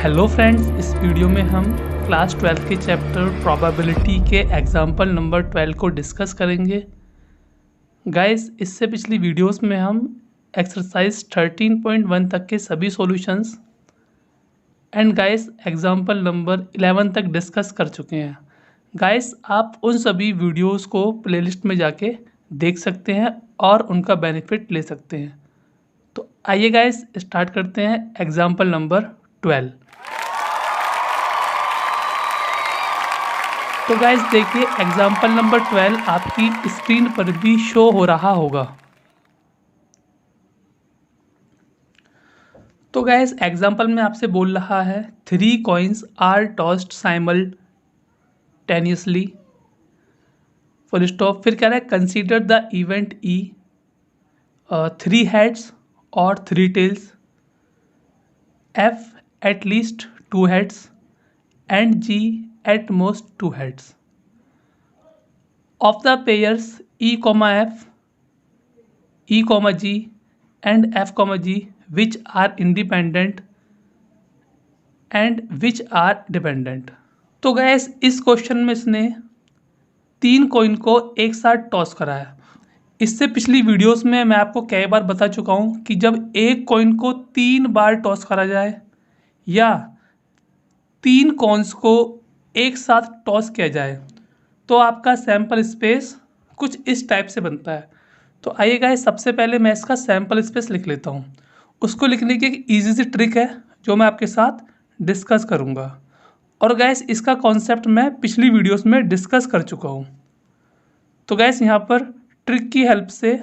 Hello friends, इस video में हम क्लास 12 के चैप्टर प्रोबेबिलिटी के एग्जाम्पल नंबर 12 को डिस्कस करेंगे। गाइस, इससे पिछली वीडियोस में हम एक्सरसाइज 13.1 तक के सभी solutions and guys example number 11 तक डिस्कस कर चुके हैं। गाइस, आप उन सभी वीडियोस को प्लेलिस्ट में जाके देख सकते हैं और उनका बेनिफिट ले सकते हैं। तो आइए गाइस स्टार्ट करते हैं एग्जाम्पल नंबर 12। तो गाइस देखिए, एग्जाम्पल नंबर 12 आपकी स्क्रीन पर भी शो हो रहा होगा। तो गाइस एग्जाम्पल में आपसे बोल रहा है 3 coins are tossed simultaneously, full stop. फिर कह रहा है consider the event E 3 heads और 3 tails, F at least 2 heads and G at most 2 heads of the pairs E, F, E, G and F, G which are independent and which are dependent। तो gas इस question में इसने 3 coin को एक साथ toss करा है। इससे पिछली वीडियोस में मैं आपको कई बार बता चुका हूँ कि जब एक कॉइन को 3 बार टॉस करा जाए या 3 कॉइन्स को एक साथ टॉस किया जाए तो आपका सैंपल स्पेस कुछ इस टाइप से बनता है। तो आइए गाइस, सबसे पहले मैं इसका सैंपल स्पेस लिख लेता हूँ। उसको लिखने की एक ईजी सी ट्रिक है जो मैं आपके साथ डिस्कस करूँगा। और गैस इसका कॉन्सेप्ट मैं पिछली वीडियोस में डिस्कस कर चुका हूँ। तो गैस यहाँ पर ट्रिक की हेल्प से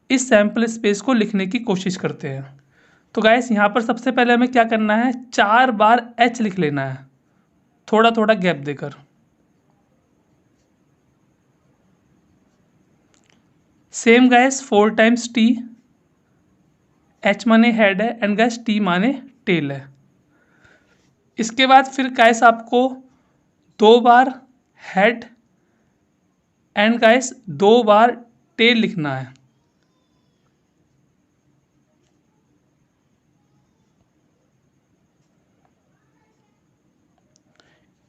इस सैंपल स्पेस को लिखने की कोशिश करते हैं। तो गैस यहाँ पर सबसे पहले हमें क्या करना है, 4 बार एच लिख लेना है, थोड़ा थोड़ा गैप देकर। Same guys 4 times T, H माने हेड है एंड गैस टी माने टेल है। इसके बाद फिर गैस आपको 2 बार हेड एंड गैस 2 बार टेल लिखना है।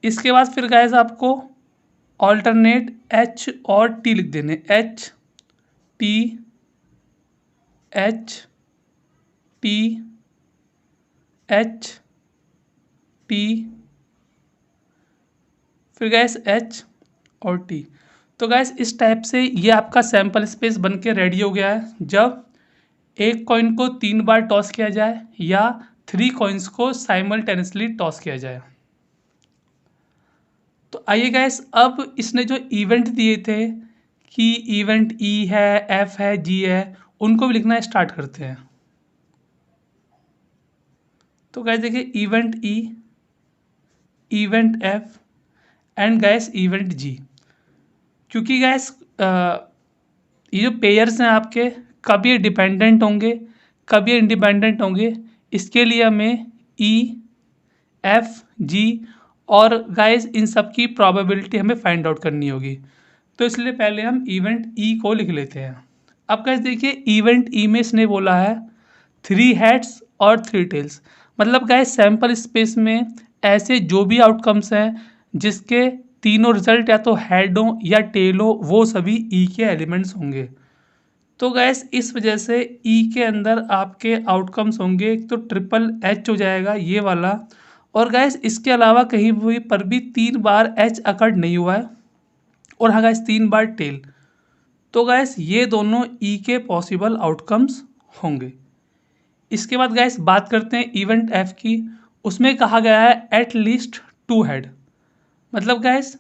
इसके बाद फिर गैस आपको ऑल्टरनेट एच और टी लिख देने, H T H T H T, फिर गैस एच और टी। तो गैस इस टाइप से ये आपका सैंपल स्पेस बन के रेडी हो गया है जब एक कॉइन को 3 बार टॉस किया जाए या 3 कॉइन्स को साइमल्टेनियसली टॉस किया जाए। तो आइए गैस, अब इसने जो इवेंट दिए थे कि इवेंट ई है, एफ है, जी है, उनको भी लिखना स्टार्ट करते हैं। तो गैस देखिए, event E, event F and guys event G. क्योंकि गैस ये जो पेयर्स हैं आपके, कब ये डिपेंडेंट होंगे कब ये इंडिपेंडेंट होंगे, इसके लिए हमें ई, एफ, जी और गाइस इन सब की प्रोबेबिलिटी हमें फाइंड आउट करनी होगी। तो इसलिए पहले हम इवेंट ई को लिख लेते हैं। अब गाइस देखिए, इवेंट ई में इसने बोला है 3 हेड्स और 3 टेल्स। मतलब गाइस सैंपल स्पेस में ऐसे जो भी आउटकम्स हैं जिसके तीनों रिजल्ट या तो हेड हो या टेल हो, वो सभी ई के एलिमेंट्स होंगे। तो गैस इस वजह से ई के अंदर आपके आउटकम्स होंगे, एक तो ट्रिपल एच हो जाएगा ये वाला, और गैस इसके अलावा कहीं भी पर भी 3 बार एच अकर्ड नहीं हुआ है, और हाँ गैस 3 बार टेल। तो गैस ये दोनों ई के पॉसिबल आउटकम्स होंगे। इसके बाद गैस बात करते हैं इवेंट एफ की। उसमें कहा गया है एट लीस्ट 2 हेड। मतलब गैस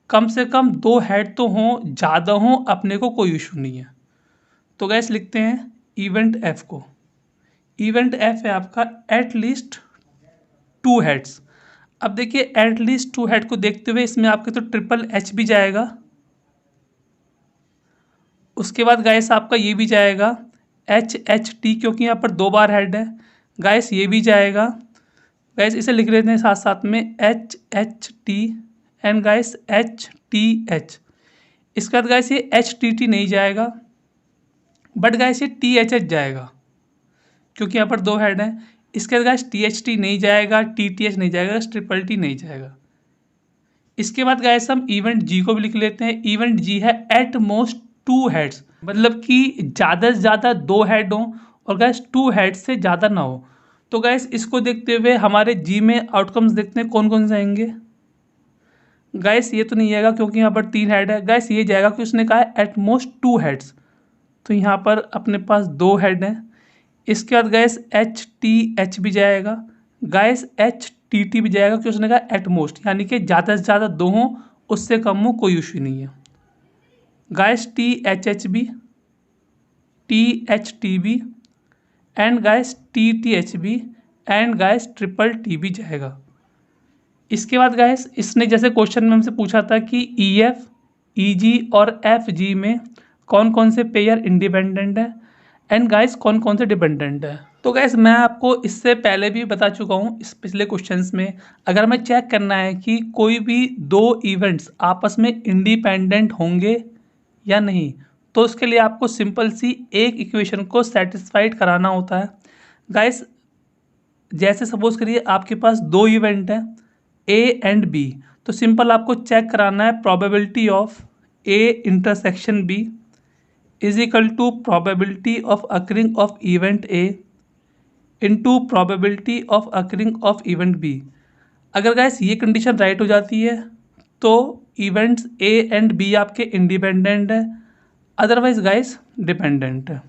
कम से कम 2 हेड तो हों, ज़्यादा हों अपने को कोई इशू नहीं है। तो गैस लिखते हैं इवेंट एफ को। इवेंट एफ है आपका एट लीस्ट 2 हेड्स। अब देखिए, एट लीस्ट 2 हेड को देखते हुए इसमें आपके तो ट्रिपल एच भी जाएगा, उसके बाद गैस आपका ये भी जाएगा एच एच टी, क्योंकि यहाँ पर 2 बार हेड है। गैस ये भी जाएगा। गैस इसे लिख लेते हैं साथ साथ में H H T and gas H T H. इसके बाद गैस ये एच टी टी नहीं जाएगा, बट गैस ये टी एच एच जाएगा क्योंकि यहाँ पर 2 हेड हैं। इसके बाद गाइस THT नहीं जाएगा, TTH नहीं जाएगा, ट्रिपल टी नहीं जाएगा। इसके बाद गाइस हम इवेंट जी को भी लिख लेते हैं। इवेंट जी है एट मोस्ट 2 हेड्स, मतलब कि ज़्यादा से ज़्यादा 2 हेड हों और गाइस 2 हेड से ज़्यादा ना हो। तो गाइस इसको देखते हुए हमारे जी में आउटकम्स देखते हैं कौन कौन से आएंगे। गाइस ये तो नहीं आएगा क्योंकि यहाँ पर 3 हेड है। गाइस ये जाएगा कि उसने कहा है एट मोस्ट 2 हेड्स, तो यहाँ पर अपने पास 2 हेड हैं। इसके बाद गैस HTH भी जाएगा, गैस HTT भी जाएगा कि उसने कहा एट मोस्ट, यानी कि ज़्यादा से ज़्यादा 2 हों, उससे कम हो कोई इशू नहीं है। गैस THH भी, THT भी एंड गैस TTH भी एंड गैस ट्रिपल टी भी जाएगा। इसके बाद गैस इसने जैसे क्वेश्चन में हमसे पूछा था कि EF, EG और FG में कौन कौन से पेयर इंडिपेंडेंट है एंड गाइस कौन कौन से डिपेंडेंट है। तो गाइस मैं आपको इससे पहले भी बता चुका हूँ इस पिछले क्वेश्चंस में, अगर हमें चेक करना है कि कोई भी 2 इवेंट्स आपस में इंडिपेंडेंट होंगे या नहीं, तो उसके लिए आपको सिंपल सी एक इक्वेशन को सेटिस्फाइड कराना होता है। गाइस जैसे सपोज करिए आपके पास 2 इवेंट हैं A एंड B, तो सिंपल आपको चेक कराना है probability of A intersection B is equal to probability of occurring of event A into probability of occurring of event B। अगर गाइस ये कंडीशन राइट हो जाती है तो इवेंट्स A एंड B आपके इंडिपेंडेंट है, अदरवाइज गाइस डिपेंडेंट है।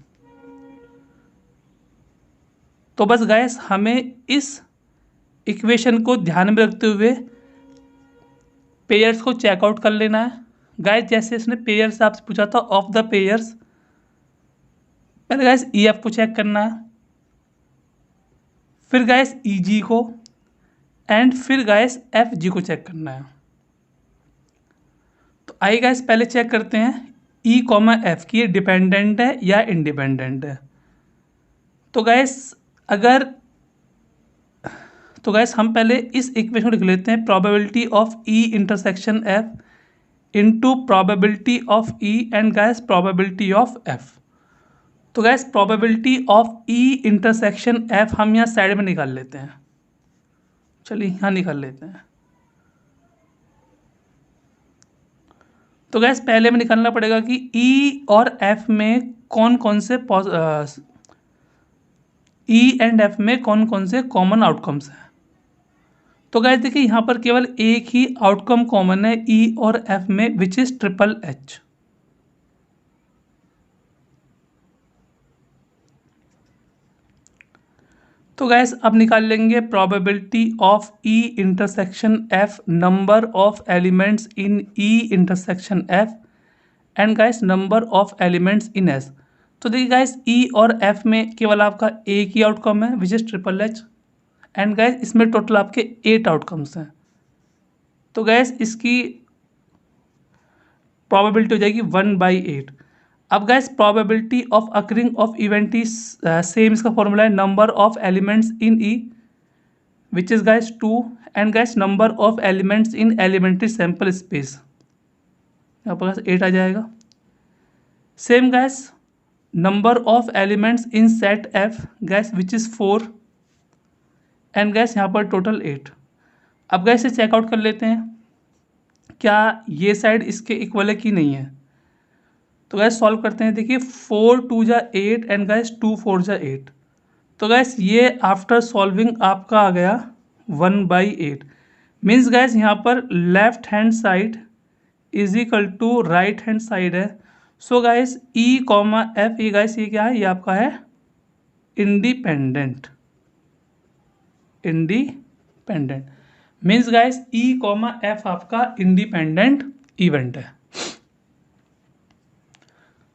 तो बस गाइस हमें इस इक्वेशन को ध्यान में रखते हुए पेयर्स को चेकआउट कर लेना है। गाइस जैसे इसने पेयर्स आपसे पूछा था ऑफ द पेयर्स, पहले गाइस EF को चेक करना है, फिर गाइस EG को एंड फिर गाइस FG को चेक करना है। तो आइए गाइस पहले चेक करते हैं E, F की ये डिपेंडेंट है या इंडिपेंडेंट है। तो गाइस हम पहले इस इक्वेशन को लिख लेते हैं, probability of E intersection F into probability of E and guys probability of F। तो guys probability of E intersection F हम यहाँ साइड में निकाल लेते हैं, चलिए यहाँ निकाल लेते हैं। तो गैस पहले में निकालना पड़ेगा कि E और F में कौन कौन से E एंड F में कौन कौन से कॉमन आउटकम्स हैं। तो गैस देखिए यहाँ पर केवल एक ही आउटकम कॉमन है E और F में, विच इज ट्रिपल H। तो गैस अब निकाल लेंगे probability of E intersection F, number of elements in E intersection F and guys number of elements in S। तो देखिए गैस E और F में केवल आपका एक ही आउटकम है which is triple H and gas इसमें टोटल आपके 8 आउटकम्स हैं। तो गैस इसकी प्रोबेबिलिटी हो जाएगी 1/8। अब guys probability of occurring of event is same, इसका फॉर्मूला है number of elements in E which is guys 2 and guys number of elements in elementary sample space, यहाँ पर 8 आ जाएगा। Same guys number of elements in set F guys which is 4 and guys यहाँ पर total 8। अब gas से checkout कर लेते हैं क्या ये साइड इसके इक्वल है कि नहीं है। तो गैस सॉल्व करते हैं, देखिए 4 2 जा 8 एंड गैस 2 4 जा 8। तो गैस ये आफ्टर सॉल्विंग आपका आ गया 1/8। मीन्स गैस यहाँ पर left hand side is equal to right hand side है। सो गैस E, F, ये गैस ये क्या है, ये आपका है independent. Means guys E, F आपका इंडिपेंडेंट इवेंट है।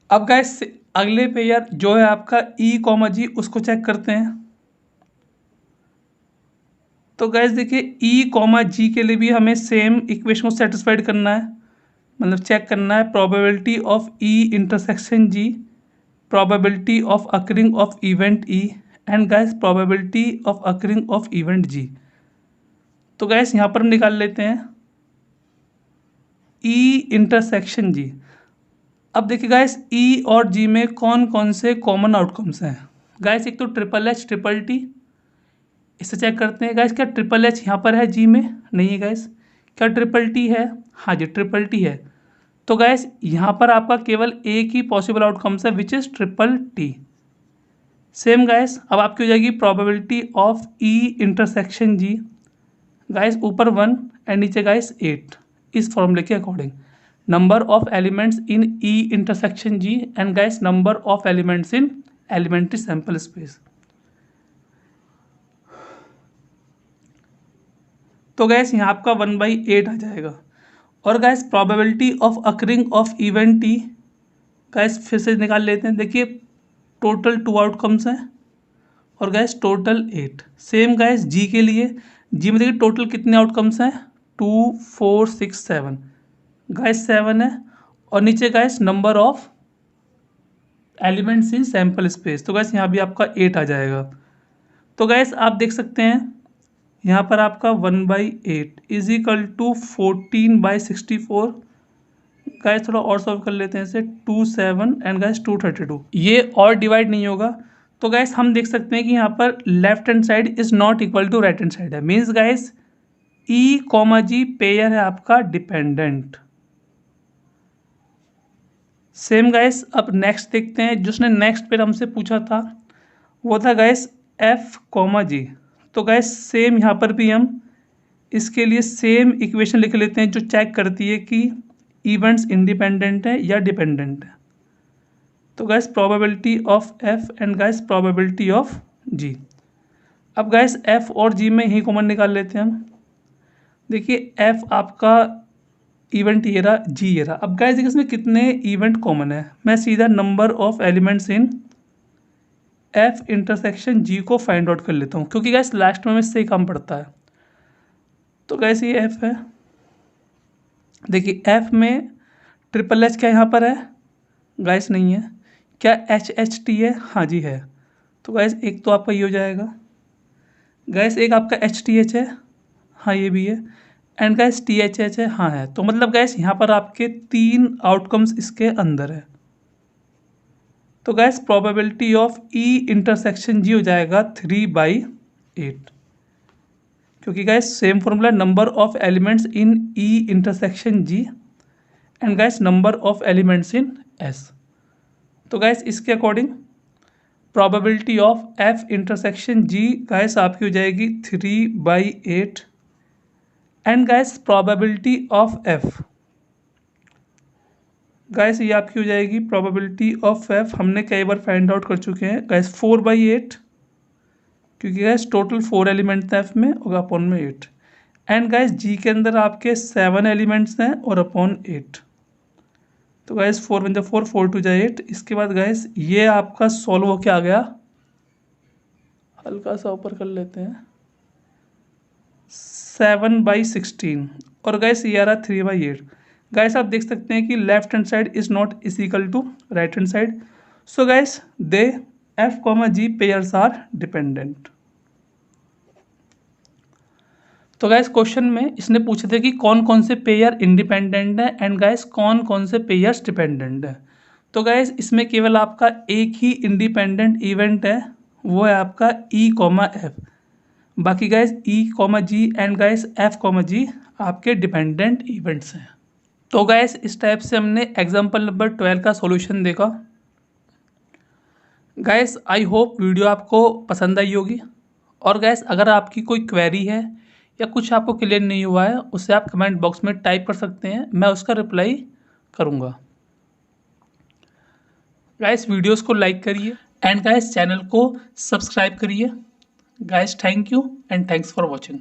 अब गैस अगले पेयर जो है आपका E, G, उसको चेक करते हैं। तो गैस देखिए E, G के लिए भी हमें सेम इक्वेशन को सेटिस्फाइड करना है, मतलब चेक करना है probability of E intersection G, probability of occurring of event E and guys probability of occurring of event G। तो गैस यहाँ पर हम निकाल लेते हैं E इंटरसेक्शन G। अब देखिए गैस E और G में कौन कौन से कॉमन आउटकम्स हैं। गैस एक तो ट्रिपल H ट्रिपल T, इससे चेक करते हैं गाइस, क्या ट्रिपल एच यहाँ पर है जी में? नहीं है गाइस। क्या ट्रिपल टी है? हाँ जी, ट्रिपल टी है। तो गाइस यहाँ पर आपका केवल एक ही पॉसिबल आउटकम्स है, which is triple T. Same guys, अब आपकी हो जाएगी probability of E intersection G. Guys ऊपर 1 एंड नीचे गाइस 8, इस फॉर्मूले के according number of elements in E intersection G and guys number of elements in elementary sample space. तो गैस यहाँ आपका 1/8 आ जाएगा। और guys probability of occurring of event T, guys फिर से निकाल लेते हैं। देखिए टोटल 2 आउटकम्स हैं और गैस टोटल 8। सेम गैस जी के लिए, जी में देखिए टोटल कितने आउटकम्स हैं? 2 4 6 7, गैस 7 है। और नीचे gas number of elements in sample space, तो गैस यहाँ भी आपका 8 आ जाएगा। तो गैस आप देख सकते हैं यहाँ पर आपका 1/8 इज इक्वल टू 14/64। गैस थोड़ा और सॉल्व कर लेते हैं इसे, 2 7 एंड गैस 232, ये और डिवाइड नहीं होगा। तो गैस हम देख सकते हैं कि यहाँ पर left hand side is not equal to right hand side है, means guys E comma G pair है आपका डिपेंडेंट। सेम गैस अब नेक्स्ट देखते हैं, जिसने नेक्स्ट पेयर हमसे पूछा था वो था गैस एफ कॉमा जी। तो गैस सेम यहाँ पर भी हम इसके लिए सेम इक्वेशन लिख लेते हैं जो चेक करती है कि इवेंट्स इंडिपेंडेंट है या डिपेंडेंट है। तो guys probability of F and guys probability of G. अब गैस एफ और जी में ही कॉमन निकाल लेते हैं हम। देखिए एफ आपका इवेंट ये रहा, जी ये रहा। अब गैस देखिए इसमें कितने इवेंट कॉमन है, मैं सीधा number of elements in F intersection G को फाइंड आउट कर लेता हूँ, क्योंकि गैस लास्ट में इससे ही काम पड़ता है। तो गैस ये एफ है। देखिए एफ में ट्रिपल एच क्या यहाँ पर है? गैस नहीं है। क्या एच एच टी है? हाँ जी है। तो गैस एक तो आपका ये हो जाएगा। गैस एक आपका एच टी एच है, हाँ ये भी है। And guys T H H है, हाँ है। तो मतलब गैस यहाँ पर आपके 3 आउटकम्स इसके अंदर है। तो guys probability of E intersection G हो जाएगा 3/8, क्योंकि guys same formula number of elements in E intersection G and guys number of elements in S. तो गैस इसके according probability of F intersection G guys आपकी हो जाएगी 3/8 and guys probability of F, guys ये आपकी हो जाएगी probability of F, हमने कई बार फाइंड आउट कर चुके हैं गैस 4/8, क्योंकि गैस टोटल 4 एलिमेंट थे एफ में और अपॉन में 8। एंड गैस जी के अंदर आपके 7 एलिमेंट्स हैं और अपॉन 8। तो गैस 4 × 4 4 × 8। इसके बाद गैस ये आपका सॉल्व होके आ गया, हल्का सा ऊपर कर लेते हैं, 7/16 और गैस ये आ रहा 3/8। गैस आप देख सकते हैं कि left hand side is not is equal to right hand side. So guys they F comma G pairs are dependent. तो गैस क्वेश्चन में इसने पूछे थे कि कौन कौन से पेयर इंडिपेंडेंट है एंड गैस कौन कौन से पेयर्स डिपेंडेंट है। तो गैस इसमें केवल आपका एक ही इंडिपेंडेंट इवेंट है, वो है आपका ई कॉमा एफ। बाकी guys E comma G and guys F comma G आपके डिपेंडेंट इवेंट्स हैं। तो गैस इस टाइप से हमने एग्जाम्पल नंबर 12 का सॉल्यूशन देखा। गैस आई होप वीडियो आपको पसंद आई होगी। और गैस अगर आपकी कोई क्वेरी है या कुछ आपको क्लियर नहीं हुआ है, उसे आप कमेंट बॉक्स में टाइप कर सकते हैं, मैं उसका रिप्लाई करूँगा। गैस वीडियोस को लाइक करिए एंड गैस चैनल को सब्सक्राइब करिए। Gas thank you and thanks for watching.